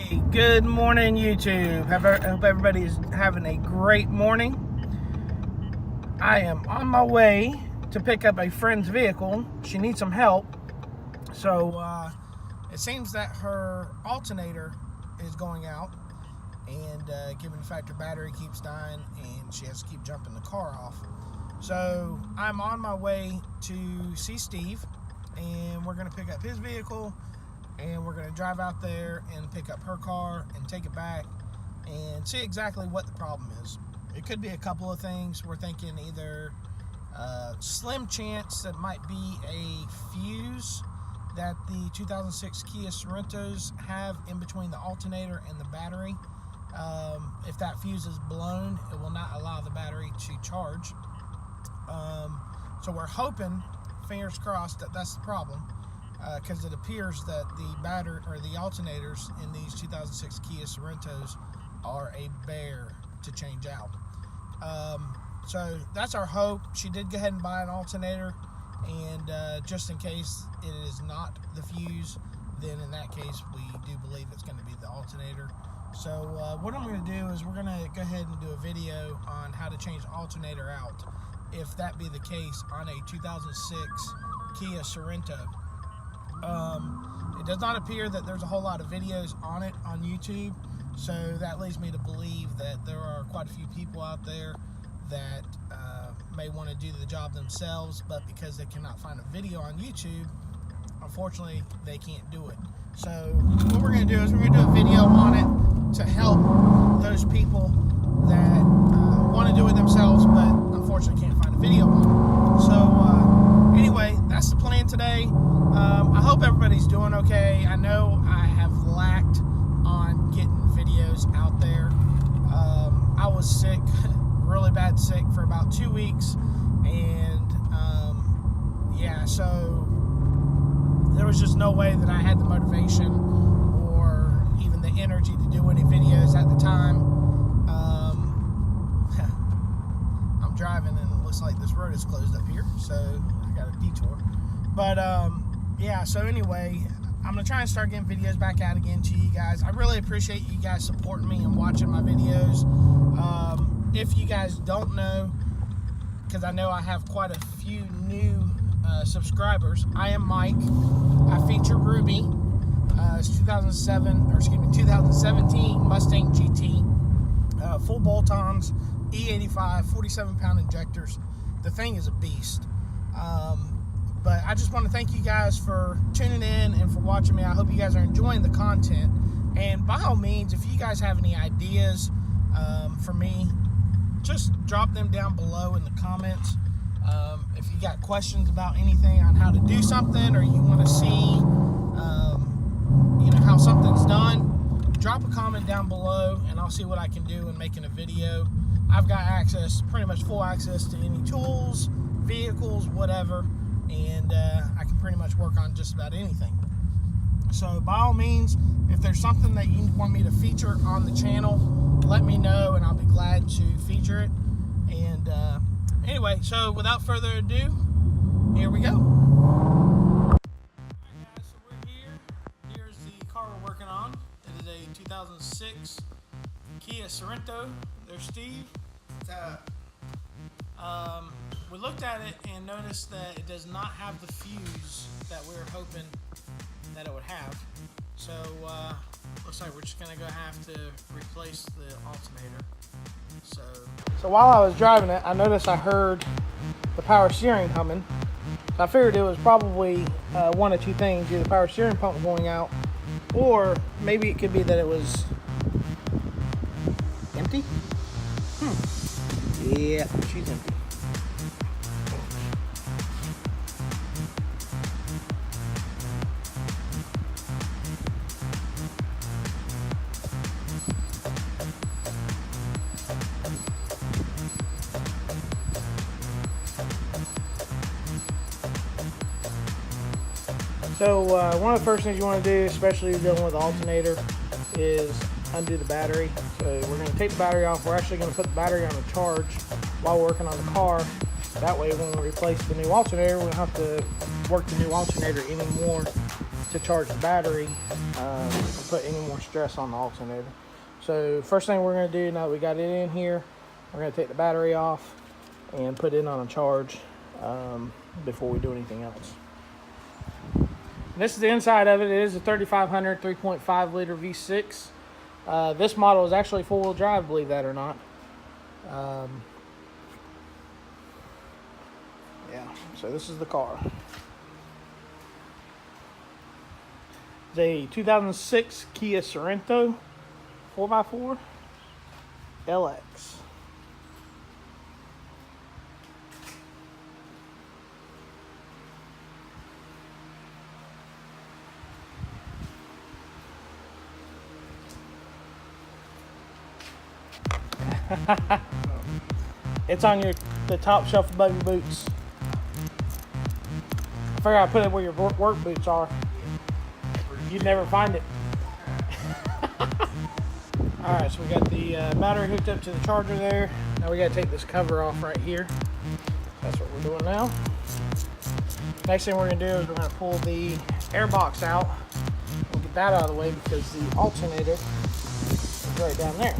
Hey, good morning, YouTube. I hope everybody's having a great morning. I am on my way to pick up a friend's vehicle. She needs some help. So it seems that her alternator is going out, and given the fact her battery keeps dying and she has to keep jumping the car off. So I'm on my way to see Steve, and we're going to pick up his vehicle, and we're going to drive out there and pick up her car and take it back and see exactly what the problem is. It could be a couple of things. We're thinking either slim chance that might be a fuse that the 2006 Kia Sorentos have in between the alternator and the battery. If that fuse is blown, it will not allow the battery to charge. So we're hoping, fingers crossed, that that's the problem, because it appears that the battery or the alternators in these 2006 Kia Sorentos are a bear to change out. So that's our hope. She did go ahead and buy an alternator, and just in case it is not the fuse, then in that case we do believe it's going to be the alternator. So what I'm going to do is we're going to go ahead and do a video on how to change the alternator out, if that be the case, on a 2006 Kia Sorento. It does not appear that there's a whole lot of videos on it on YouTube, so that leads me to believe that there are quite a few people out there that may want to do the job themselves, but because they cannot find a video on YouTube, unfortunately they can't do it. So what we're going to do is we're going to do a video on it to help those people that want to do it themselves, but unfortunately can't find a video on it. So anyway, that's the plan today. I hope everybody's doing okay. I know I have lacked on getting videos out there. I was sick, really bad sick, for about 2 weeks, and yeah, so there was just no way that I had the motivation or even the energy to do any videos at the time. I'm driving and it looks like this road is closed up here, so I got a detour. But yeah, so anyway, I'm going to try and start getting videos back out again to you guys. I really appreciate you guys supporting me and watching my videos. If you guys don't know, because I know I have quite a few new subscribers, I am Mike. I feature Ruby. It's 2017 Mustang GT. Full bolt-ons, E85, 47-pound injectors. The thing is a beast. But I just want to thank you guys for tuning in and for watching me. I hope you guys are enjoying the content. And by all means, if you guys have any ideas for me, just drop them down below in the comments. If you got questions about anything on how to do something, or you want to see how something's done, drop a comment down below and I'll see what I can do in making a video. I've got access, pretty much full access to any tools, vehicles, whatever, and I can pretty much work on just about anything. So by all means, if there's something that you want me to feature on the channel, let me know and I'll be glad to feature it. And anyway, so without further ado, here we go. Alright guys, so we're here. Here's the car we're working on. It is a 2006 Kia Sorento. There's Steve. We looked at it and noticed that it does not have the fuse that we were hoping that it would have. So looks like we're just gonna go have to replace the alternator. So while I was driving it, I noticed I heard the power steering humming. So I figured it was probably one of two things: either the power steering pump going out, or maybe it could be that it was empty. Yeah, she's empty. So one of the first things you want to do, especially if you're dealing with the alternator, is undo the battery. So we're going to take the battery off. We're actually going to put the battery on a charge while we're working on the car. That way when we replace the new alternator, we don't have to work the new alternator anymore. to charge the battery and put any more stress on the alternator. So first thing we're going to do now that we got it in here, we're going to take the battery off and put it on a charge before we do anything else. And this is the inside of it. It is a 3500 3.5 liter V6. This model is actually four-wheel drive, believe that or not. Yeah, so this is the car. It's a 2006 Kia Sorento 4x4 LX. It's on the top shelf above your boots. I figure I put it where your work boots are. You'd never find it. Alright, so we got the battery hooked up to the charger there. Now we got to take this cover off right here. That's what we're doing now. Next thing we're going to do is we're going to pull the air box out. We'll get that out of the way because the alternator is right down there.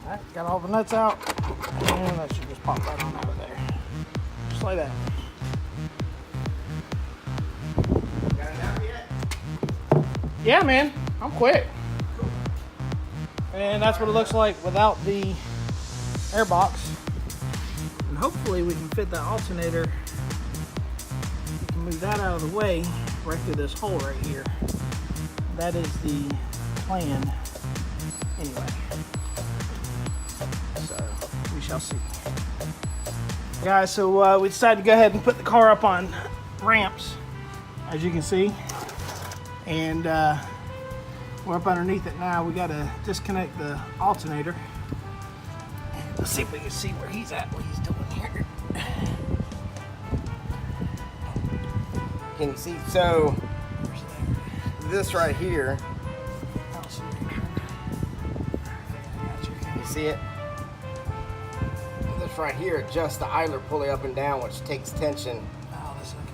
Alright, got all the nuts out, and that should just pop right on out of there. Just like that. Got it out yet? Yeah, man, I'm quick. Cool. And that's what it looks like without the air box. And hopefully we can fit that alternator. We can move that out of the way right through this hole right here. That is the plan anyway. We shall see. Guys, so we decided to go ahead and put the car up on ramps, as you can see. And we're up underneath it now. We got to disconnect the alternator. Let's see if we can see where he's at, what he's doing here. Can you see? So, this right here, you see it? This right here adjusts the idler pulley up and down, which takes tension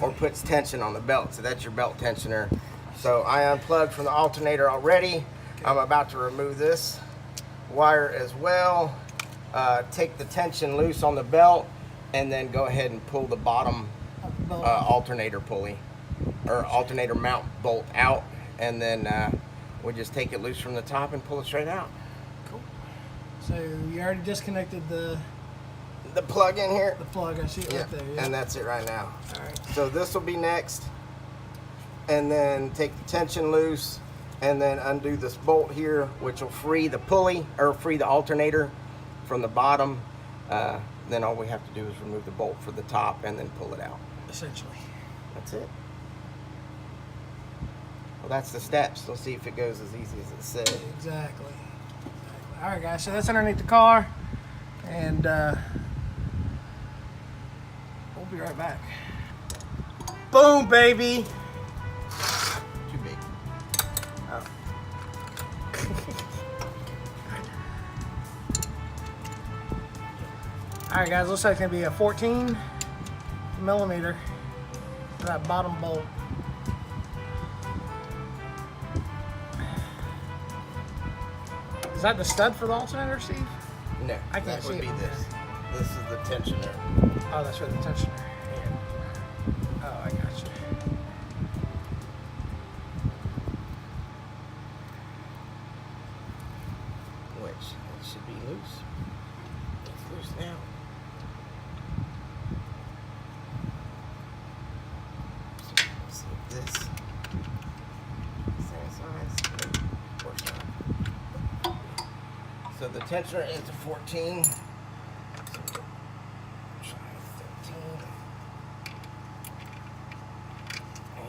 or puts tension on the belt. So that's your belt tensioner. So I unplugged from the alternator already. I'm about to remove this wire as well. Take the tension loose on the belt and then go ahead and pull the bottom alternator pulley or alternator mount bolt out, and then we just take it loose from the top and pull it straight out. Cool. So you already disconnected the plug in here. The plug, I see it right there. Yeah. And that's it right now. All right. So this will be next, and then take the tension loose, and then undo this bolt here, which will free the pulley or free the alternator from the bottom then all we have to do is remove the bolt for the top and then pull it out. Essentially. That's it. Well, that's the steps. Let's see if it goes as easy as it said. Exactly. All right, guys. So that's underneath the car, and we'll be right back. Boom, baby. Too big. Oh. All right, guys. Looks like it's gonna be a 14 millimeter for that bottom bolt. Is that the stud for the alternator, Steve? No, I can't that see would it be from this. This is the tensioner. Oh, that's where the tensioner. Yeah. Oh, I got you. Which it should be loose. It's loose now. So this same size. Of course not. So the tensioner is a 14. So try 13.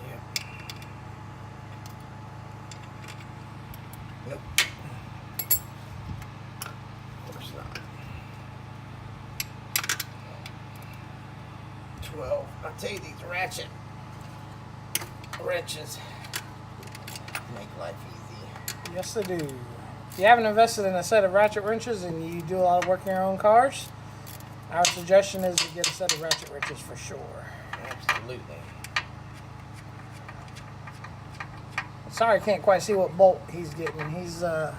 Yeah. Nope. Of course not. 12. I'll tell you, these ratchet wrenches make life easy. Yes, they do. If you haven't invested in a set of ratchet wrenches and you do a lot of work in your own cars, our suggestion is to get a set of ratchet wrenches for sure. Absolutely. Sorry, I can't quite see what bolt he's getting. He's the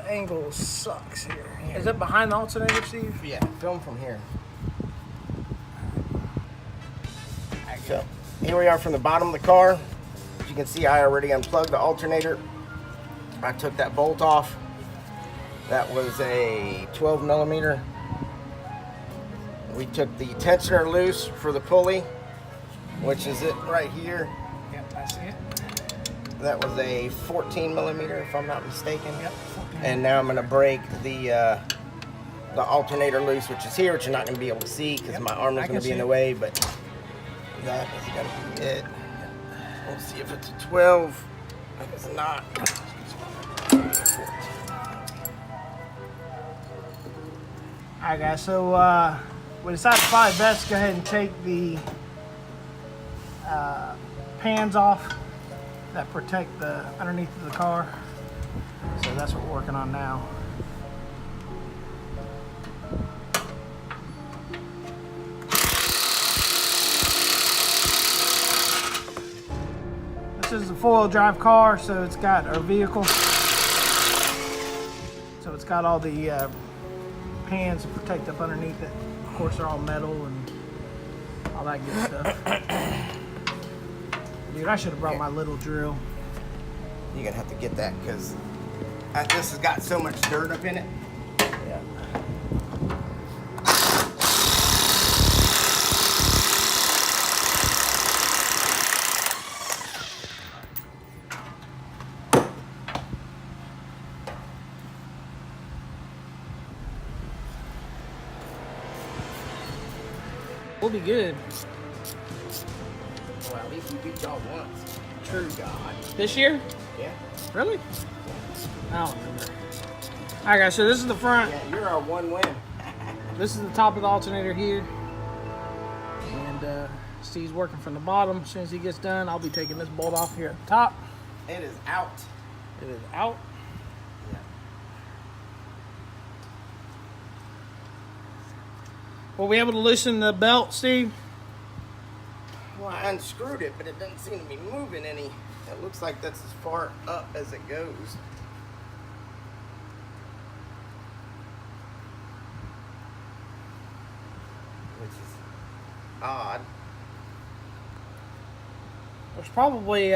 angle sucks here. Is it behind the alternator, Steve? Yeah, film from here. So, here we are from the bottom of the car. As you can see, I already unplugged the alternator. I took that bolt off. That was a 12 millimeter. We took the tensioner loose for the pulley, which is it right here. Yep, I see it. That was a 14 millimeter, if I'm not mistaken. Yep. And now I'm going to break the alternator loose, which is here, which you're not going to be able to see because my arm is going to be in the way, but that is going to be it. We'll see if it's a 12. If it's not. Alright, guys, so we decided it's probably best to go ahead and take the pans off that protect the underneath of the car. So that's what we're working on now. This is a four-wheel drive car, so it's got our vehicle. So it's got all the pans to protect up underneath it. Of course, they're all metal and all that good stuff. Dude, I should have brought my little drill. You're going to have to get that because this has got so much dirt up in it. Yeah. We'll be good. Well, at least we beat y'all once. True. God. This year? Yeah. Really? I don't remember. Alright guys, so this is the front. Yeah, you're our one win. This is the top of the alternator here. And Steve's working from the bottom. As soon as he gets done, I'll be taking this bolt off here at the top. It is out. It is out. Yeah. Were we able to loosen the belt, Steve? Well, I unscrewed it, but it doesn't seem to be moving any. It looks like that's as far up as it goes. Which is odd. There's probably,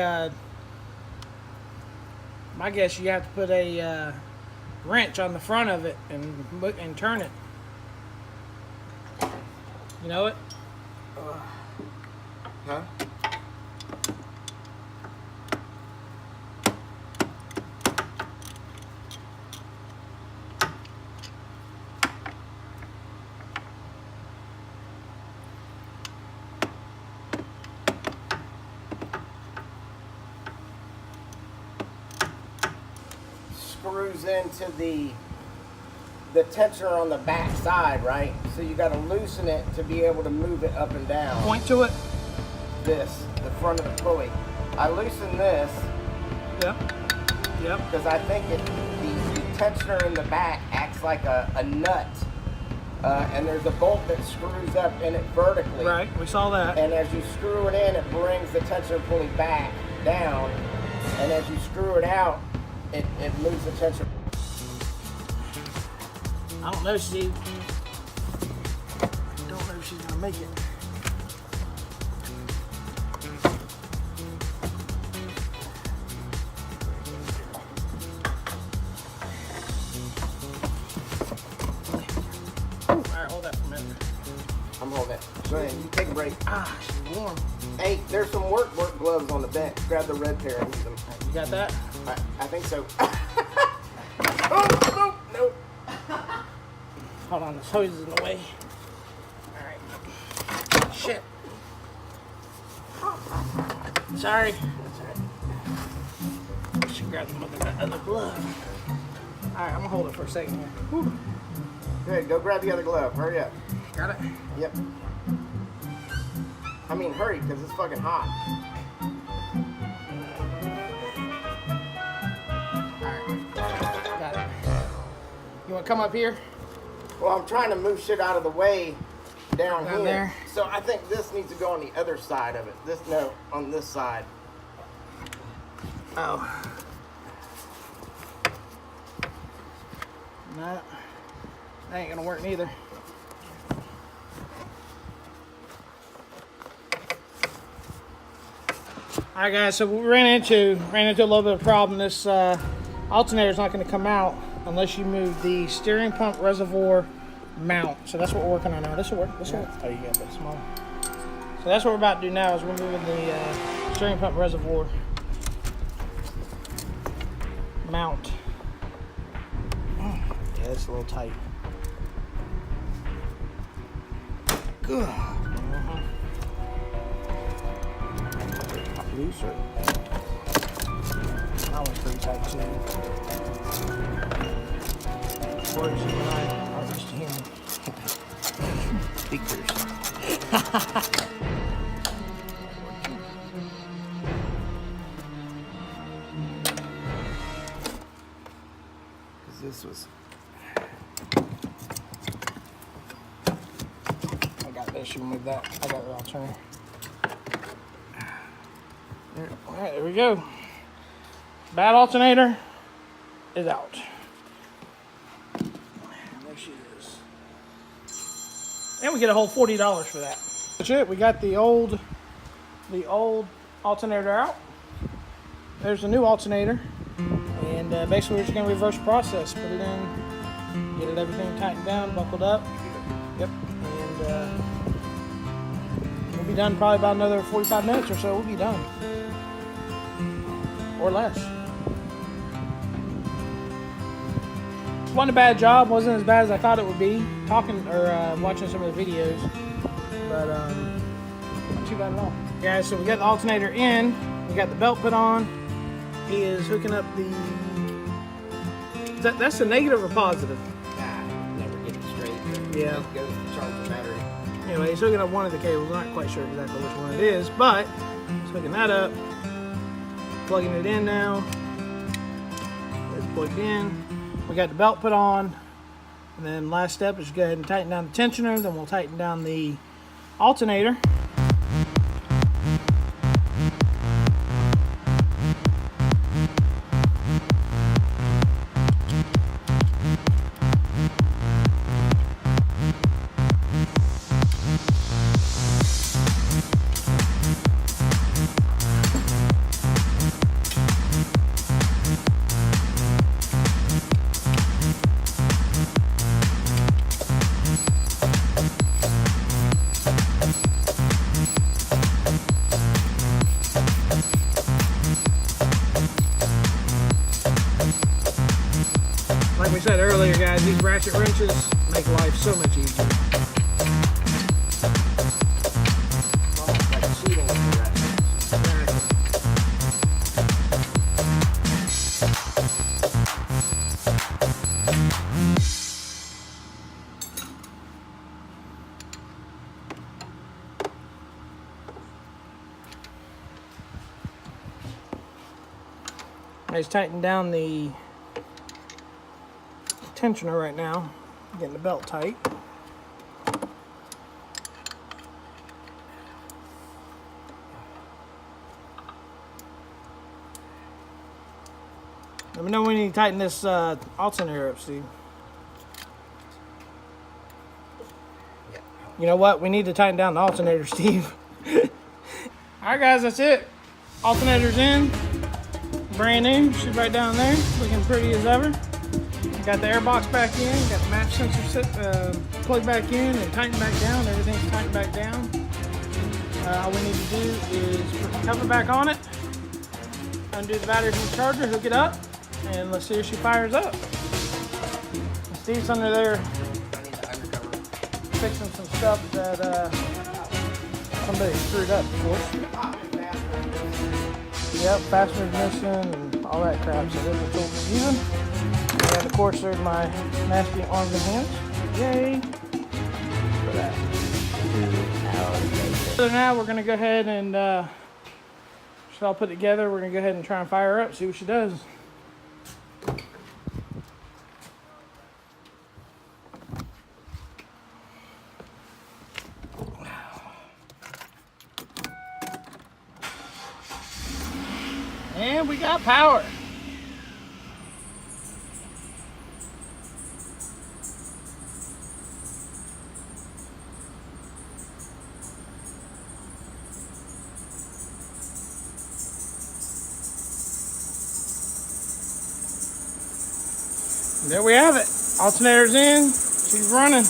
my guess you have to put a wrench on the front of it and turn it. You know it? Huh? screws into the tensioner on the back side, right? So you got to loosen it to be able to move it up and down. Point to it. This, the front of the pulley. I loosen this. Yep. Yep. Because I think the tensioner in the back acts like a nut. And there's a bolt that screws up in it vertically. Right, we saw that. And as you screw it in, it brings the tensioner pulley back down. And as you screw it out, it moves the tensioner. I don't know, Steve. Don't know if she's gonna make it. Alright, hold that for a minute. I'm holding it. Go ahead, you take a break. Ah, she's warm. Hey, there's some work gloves on the bench. Grab the red pair and use them. You got that? I think so. Oh, no. Hold on, this hose is in the way. Alright. Shit. Sorry. That's alright. I should grab the other glove. Alright, I'm gonna hold it for a second here. Whew. Good, go grab the other glove. Hurry up. Got it? Yep. I mean, hurry, because it's fucking hot. Alright. Got it. You wanna come up here? Well, I'm trying to move shit out of the way down here. There. So I think this needs to go on the other side of it. No, on this side. Oh. No. That ain't gonna work neither. Alright guys, so we ran into a little bit of a problem. This alternator is not going to come out unless you move the steering pump reservoir mount. So that's what we're working on now. This will work. This will work. Oh, you got that small. So that's what we're about to do now is we're moving the steering pump reservoir mount. Yeah, it's a little tight. Good. Looser. That one's pretty tight too. Works when I used to hear me. Speakers. Because this was. I got this. You move that. I got the alternator. All right, there we go. Bad alternator is out. There she is. And we get a whole $40 for that. That's it. We got the old alternator out. There's the new alternator, and basically we're just gonna reverse process. Put it in, get everything tightened down, buckled up. Yep. And we'll be done probably about another 45 minutes or so. We'll be done. Or less. Wasn't a bad job. Wasn't as bad as I thought it would be. Watching some of the videos, but not too bad at all. Guys, so we got the alternator in. We got the belt put on. He is hooking up the. That's a negative or positive? Never get it straight. Yeah. It goes to charge the battery. Anyway, he's hooking up one of the cables. Not quite sure exactly which one it is, but he's hooking that up. Plugging it in now. It's plugged in. We got the belt put on. And then last step is go ahead and tighten down the tensioner. Then we'll tighten down the alternator. Like we said earlier, guys, these ratchet wrenches make life so much easier. Almost like cheating with the ratchet. He's tightening down the tensioner right now, getting the belt tight. Let me know when you tighten this alternator up, Steve. You know what? We need to tighten down the alternator, Steve. Alright guys, that's it. Alternator's in. Brand new. She's right down there. Looking pretty as ever. Got the air box back in. Got the match sensor plugged back in and tightened back down. Everything's tightened back down. All we need to do is put the cover back on it. Undo the battery from the charger. Hook it up. And let's see if she fires up. Steve's under there fixing some stuff that somebody screwed up, of course. Yep, fasteners missing and all that crap, so this is what we're using. And of course there's my nasty arms and hands. Yay! For that. So now we're gonna go ahead and she's all put together. We're gonna go ahead and try and fire her up, see what she does. And we got power. There we have it. Alternator's in. She's running.